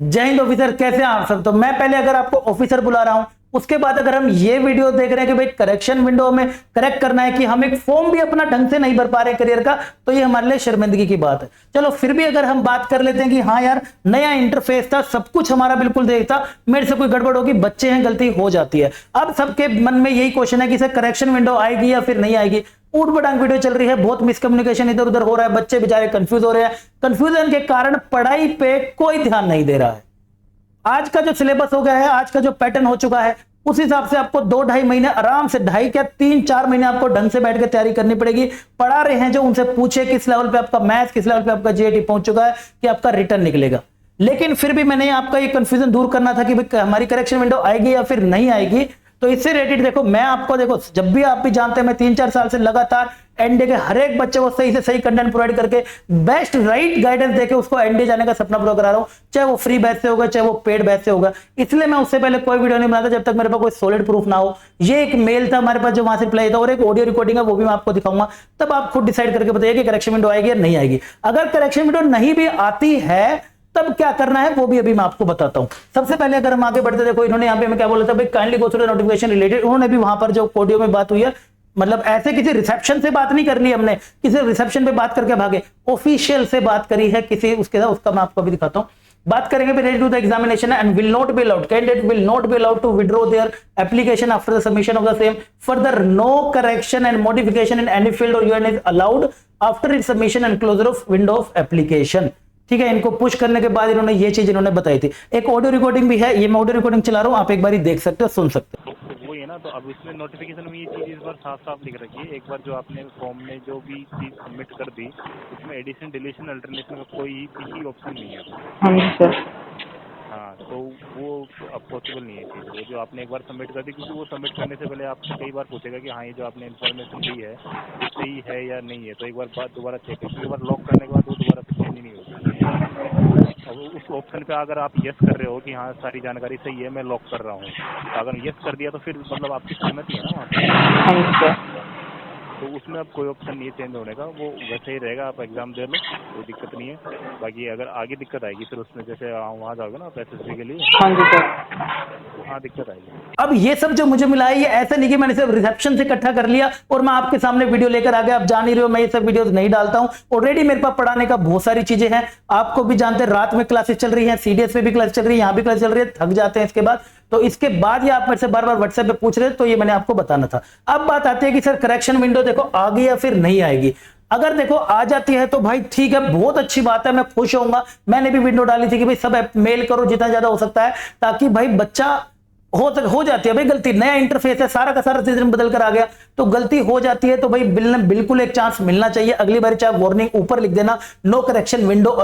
जय हिंद ऑफिसर, कैसे हैं आप सब। तो मैं पहले अगर आपको ऑफिसर बुला रहा हूं, उसके बाद अगर हम ये वीडियो देख रहे हैं कि भाई करेक्शन विंडो में करेक्ट करना है कि हम एक फॉर्म भी अपना ढंग से नहीं भर पा रहे करियर का, तो ये हमारे लिए शर्मिंदगी की बात है। चलो फिर भी अगर हम बात कर लेते हैं कि हाँ यार, नया इंटरफेस था, सब कुछ हमारा बिल्कुल सही था, मेरे से कोई गड़बड़ होगी, बच्चे हैं, गलती हो जाती है। अब सबके मन में यही क्वेश्चन है कि सर करेक्शन विंडो आएगी या फिर नहीं आएगी। ऊट पटांग वीडियो चल रही है, बहुत मिसकम्युनिकेशन इधर उधर हो रहा है, बच्चे बेचारे कंफ्यूज हो रहे हैं। कंफ्यूजन के कारण पढ़ाई पे कोई ध्यान नहीं दे रहा है। आज का जो सिलेबस हो गया है, आज का जो पैटर्न हो चुका है, उस हिसाब से आपको 2-2.5 महीने आराम से, 2.5 क्या 3-4 महीने आपको ढंग से बैठ के तैयारी करनी पड़ेगी। पढ़ा रहे हैं जो, उनसे पूछे किस लेवल पे आपका मैथ्स, किस लेवल पे आपका जीएटी पहुंच चुका है कि आपका रिटर्न निकलेगा। लेकिन फिर भी मैंने आपका ये कंफ्यूजन दूर करना था कि भाई हमारी करेक्शन विंडो आएगी या फिर नहीं आएगी। तो इससे रिलेटेड देखो, मैं आपको देखो, जब भी आप भी जानते हैं मैं 3-4 साल से लगातार एनडीए के हर एक बच्चे को सही से सही कंटेंट प्रोवाइड करके बेस्ट राइट गाइडेंस देके उसको एनडीए जाने का सपना पूरा करा रहा हूं, चाहे वो फ्री बैच से होगा, चाहे वो पेड बैच से होगा। इसलिए मैं उससे पहले कोई वीडियो नहीं बनाता जब तक मेरे पास कोई सॉलिड प्रूफ ना हो। ये एक मेल था हमारे पास जो वहां से रिप्लाई था, और एक ऑडियो रिकॉर्डिंग है, वो भी मैं आपको दिखाऊंगा। तब आप खुद डिसाइड करके बताइए कि करेक्शन विंडो आएगी या नहीं आएगी। अगर करेक्शन विंडो नहीं भी आती है तब क्या करना है वो भी अभी मैं आपको बताता हूं। सबसे पहले अगर हम आगे बढ़ते, देखो इन्होंने यहाँ पे मैं क्या बोला था, भाई kindly go through the notification related. उन्होंने भी वहां पर जो ऑडियो में बात हुई है, मतलब ऐसे किसी रिसेप्शन से बात नहीं करनी, हमने किसी रिसेप्शन पे बात करके भागे, ऑफिशियल से बात करी है किसी, उसके साथ उसका मैं आपको अभी दिखाता हूं। बात करेंगे related to the examination and will not be allowed, candidate will not be allowed to withdraw their application after the submission of the same. Further no correction and modification in any field और UN is allowed after its submission and closure of window of application. ठीक है, इनको push करने के बाद इन्होंने ये चीज इन्होंने बताई थी। एक ऑडियो रिकॉर्डिंग भी है, ये मैं ऑडियो रिकॉर्डिंग चला रहा हूं, आप एक बार देख सकते हो, सुन सकते हो। तो वो है ना, तो अब इसमें नोटिफिकेशन में ये चीज़ इस बार साफ साफ लिख रखी है। एक बार जो आपने फॉर्म में जो भी चीज़ सबमिट कर दी, उसमें एडिशन, डिलीशन, अल्टरनेशन का कोई किसी ऑप्शन नहीं है। हाँ सर। हाँ, तो वो अब पॉसिबल नहीं है चीज़। वो जो आपने एक बार सबमिट कर दी, क्योंकि वो सबमिट करने से पहले आपसे कई बार पूछेगा कि हाँ ये जो आपने इन्फॉर्मेशन दी है ये सही है या नहीं है। तो एक बार बाद दोबारा चेक करें, एक बार लॉक करने के बाद वो दोबारा से चेंज नहीं होगी। अब उस ऑप्शन पे अगर आप यस कर रहे हो कि हाँ सारी जानकारी सही है, मैं लॉक कर रहा हूँ, तो अगर यस कर दिया तो फिर मतलब आपकी सहमति है ना वहाँ पे। तो उसमें अब कोई ऑप्शन नहीं है चेंज होने का, वो वैसे ही रहेगा। आप एग्जाम दे लो, कोई दिक्कत नहीं है। बाकी अगर आगे दिक्कत आएगी फिर उसमें, जैसे वहाँ जाओगे ना एसएससी के लिए, हाँ जी सर, तो हाँ दिक्कत आएगी। अब ये सब जो मुझे मिला है, ये ऐसा नहीं कि मैंने सिर्फ रिसेप्शन से इकट्ठा कर लिया और मैं आपके सामने वीडियो लेकर आ गया। आप जान ही रहे हो मैं ये सब वीडियोस नहीं डालता हूं। ऑलरेडी मेरे पास पढ़ाने का बहुत सारी चीजें हैं, आपको भी जानते हैं, रात में क्लासेस चल रही हैं, सीडीएस पे भी क्लास चल रही है, यहाँ भी क्लास चल रही है, थक जाते हैं इसके बाद। तो इसके बाद ये आप मेरे से बार बार व्हाट्सएप पे पूछ रहे हैं, तो ये मैंने आपको बताना था। अब बात आती है कि सर करेक्शन विंडो देखो आ गई या फिर नहीं आएगी। अगर देखो आ जाती है तो भाई ठीक है, बहुत अच्छी बात है, मैं खुश होऊंगा। मैंने भी विंडो डाली थी कि भाई सब मेल करो जितना ज्यादा हो सकता है, ताकि भाई बच्चा हो जाती है भाई गलती, नया इंटरफेस है, सारा का सारा सिस्टम बदल कर आ गया, तो गलती हो जाती है। तो भाई बिल्कुल एक चांस मिलना चाहिए। अगली बार चाहे वार्निंग ऊपर लिख देना, no correction window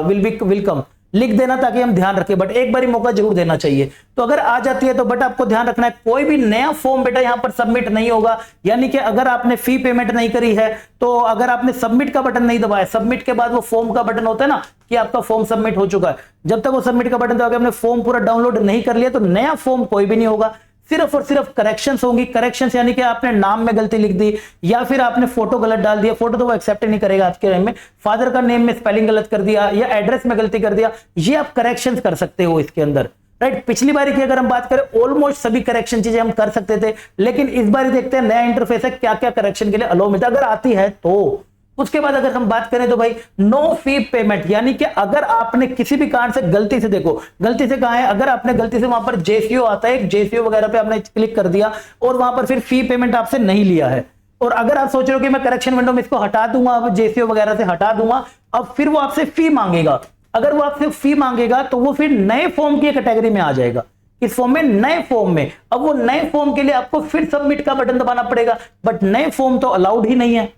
will come, लिख देना ताकि हम ध्यान रखें, बट एक बार ही मौका जरूर देना चाहिए। तो अगर आ जाती है तो बट आपको ध्यान रखना है, कोई भी नया फॉर्म बेटा यहां पर सबमिट नहीं होगा। यानी कि अगर आपने फी पेमेंट नहीं करी है, तो अगर आपने सबमिट का बटन नहीं दबाया, सबमिट के बाद वो फॉर्म का बटन होता है ना कि आपका फॉर्म सबमिट हो चुका है, जब तक वो सबमिट का बटन दबा के आपने फॉर्म पूरा डाउनलोड नहीं कर लिया, तो नया फॉर्म कोई भी नहीं होगा। सिर्फ और सिर्फ करेक्शंस होंगी। करेक्शंस यानी कि आपने नाम में गलती लिख दी, या फिर आपने फोटो गलत डाल दिया, फोटो तो वो एक्सेप्ट नहीं करेगा आज के टाइम में, फादर का नेम में स्पेलिंग गलत कर दिया या एड्रेस में गलती कर दिया, ये आप करेक्शंस कर सकते हो इसके अंदर, राइट। पिछली बार की अगर हम बात करें, ऑलमोस्ट सभी करेक्शन चीजें हम कर सकते थे, लेकिन इस बार देखते हैं नया इंटरफेस है, क्या क्या करेक्शन के लिए अलाउ मिलता है, अगर आती है तो। उसके बाद अगर हम बात करें तो भाई नो फी पेमेंट, यानी कि अगर आपने किसी भी कारण से गलती से, देखो गलती से कहा है, अगर आपने गलती से वहां पर जेसीओ आता है, जेसीओ वगैरह पे आपने क्लिक कर दिया और वहां पर फिर फी पेमेंट आपसे नहीं लिया है, और अगर आप सोच रहे हो कि मैं करेक्शन विंडो में इसको हटा दूंगा, अब जेसीओ वगैरह से हटा दूंगा, अब फिर वो आपसे फी मांगेगा। अगर वो आपसे फी मांगेगा तो वो फिर नए फॉर्म की कैटेगरी में आ जाएगा, इस फॉर्म में, नए फॉर्म में। अब वो नए फॉर्म के लिए आपको फिर सबमिट का बटन दबाना पड़ेगा, बट नए फॉर्म तो अलाउड ही नहीं है,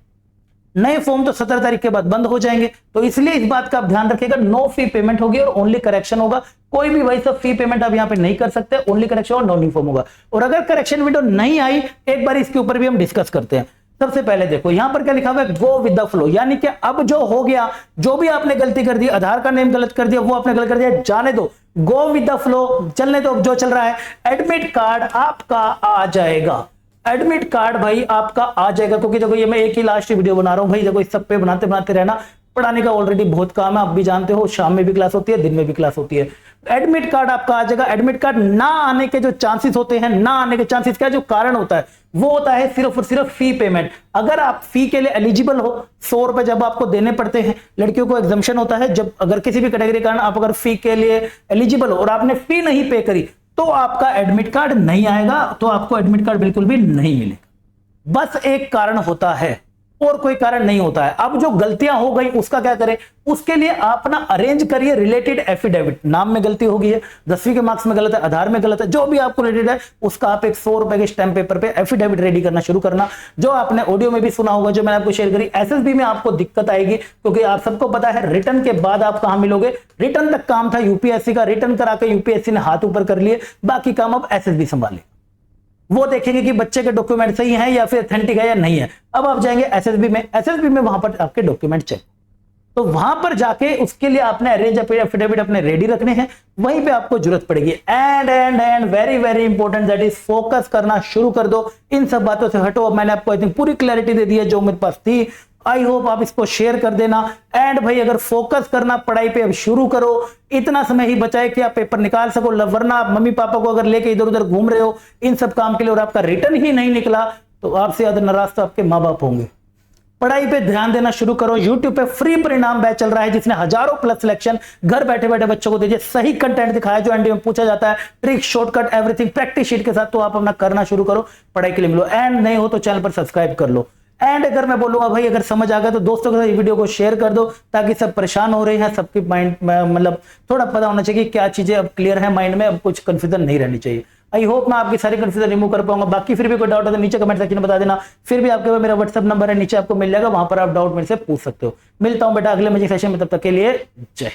नए फॉर्म तो 17 तारीख के बाद बंद हो जाएंगे। तो इसलिए इस बात का आप ध्यान रखिएगा, नो फी पेमेंट होगी और ओनली करेक्शन होगा। कोई भी वही सब फी पेमेंट आप यहां पे नहीं कर सकते, ओनली करेक्शन और नो न्यू फॉर्म होगा। और अगर करेक्शन विंडो नहीं आई, एक बार इसके ऊपर भी हम डिस्कस करते हैं। सबसे पहले देखो यहां पर क्या लिखा हुआ है, गो विद द फ्लो, यानी कि अब जो हो गया, जो भी आपने गलती कर दी, आधार का नेम गलत कर दिया, वो आपने गलत कर दिया, जाने दो, गो विद द फ्लो, चलने दो। जो चल रहा है, एडमिट कार्ड आपका आ जाएगा, एडमिट कार्ड भाई आपका आ जाएगा। क्योंकि देखो ये मैं एक ही लास्ट वीडियो बना रहा हूं भाई, देखो इस सब पे बनाते बनाते रहना, पढ़ाने का ऑलरेडी बहुत काम है, आप भी जानते हो, शाम में भी क्लास होती है, दिन में भी क्लास होती है। एडमिट कार्ड आपका आ जाएगा। एडमिट कार्ड ना आने के जो चांसेस होते हैं, ना आने के चांसेस का जो कारण होता है वो होता है सिर्फ और सिर्फ फी पेमेंट। अगर आप फी के लिए एलिजिबल हो, 100 रुपए जब आपको देने पड़ते हैं, लड़कियों को एग्जाम्पशन होता है, जब अगर किसी भी कैटेगरी के कारण आप अगर फी के लिए एलिजिबल हो और आपने फी नहीं पे करी तो आपका एडमिट कार्ड नहीं आएगा, तो आपको एडमिट कार्ड बिल्कुल भी नहीं मिलेगा। बस एक कारण होता है और कोई कारण नहीं होता है। अब जो गलतियां हो गई उसका क्या करें, उसके लिए आप ना अरेंज करिए रिलेटेड एफिडेविट। नाम में गलती हो गई है, 10वीं के मार्क्स में गलत है, आधार में गलत है, जो भी आपको रिलेटेड है उसका आप एक 100 रुपए के स्टैम्प पेपर पे एफिडेविट रेडी करना शुरू करना। जो आपने ऑडियो में भी सुना होगा, जो मैंने आपको शेयर करी, एसएसबी में आपको दिक्कत आएगी क्योंकि आप सबको पता है रिटर्न के बाद आप कहां मिलोगे। रिटर्न तक काम था यूपीएससी का, रिटर्न करा के यूपीएससी ने हाथ ऊपर कर लिए, बाकी काम अब एसएसबी संभाले। वो देखेंगे कि बच्चे के डॉक्यूमेंट सही हैं या फिर ऑथेंटिक है या नहीं है। अब आप जाएंगे एसएसबी में, एसएसबी में वहां पर आपके डॉक्यूमेंट चेक, तो वहां पर जाके उसके लिए आपने अरेंज एफिडेविट अपने रेडी रखने हैं, वहीं पे आपको जरूरत पड़ेगी। And very very important that is focus करना शुरू कर दो, इन सब बातों से हटो। अब मैंने आपको आई थिंक पूरी क्लैरिटी दे दी है जो मेरे पास थी। आई होप आप इसको शेयर कर देना। एंड भाई अगर फोकस करना पढ़ाई पे अब शुरू करो, इतना समय ही बचा है कि आप पेपर निकाल सको, वरना आप मम्मी पापा को अगर लेके इधर उधर घूम रहे हो इन सब काम के लिए और आपका रिटर्न ही नहीं निकला तो आपसे ज्यादा नाराज तो आपके माँ बाप होंगे। पढ़ाई पे ध्यान देना शुरू करो। YouTube पे फ्री परिणाम बैच चल रहा है जिसने हजारों प्लस सिलेक्शन घर बैठे बैठे बच्चों को दीजिए, सही कंटेंट दिखाया जो एंड में पूछा जाता है, trick shortcut everything practice sheet के साथ। तो आप अपना करना शुरू करो, पढ़ाई के लिए मिलो। एंड नहीं हो तो चैनल पर सब्सक्राइब कर लो। एंड अगर मैं बोलूंगा भाई अगर समझ आ गया तो दोस्तों के साथ वीडियो को शेयर कर दो ताकि सब परेशान हो रहे हैं, सबके माइंड मतलब थोड़ा पता होना चाहिए कि क्या चीजें अब क्लियर है माइंड में, अब कुछ कंफ्यूजन नहीं रहनी चाहिए। आई होप मैं आपकी सारी कंफ्यूजन रिमूव कर पाऊंगा। बाकी फिर भी कोई डाउट है तो नीचे कमेंट सेक्शन में बता देना। फिर भी आपके पास मेरा व्हाट्सएप नंबर है, नीचे आपको मिल जाएगा, वहां पर आप डाउट मेरे से पूछ सकते हो। मिलता हूं बेटा अगले मजे सेशन में, तब तक के लिए जय।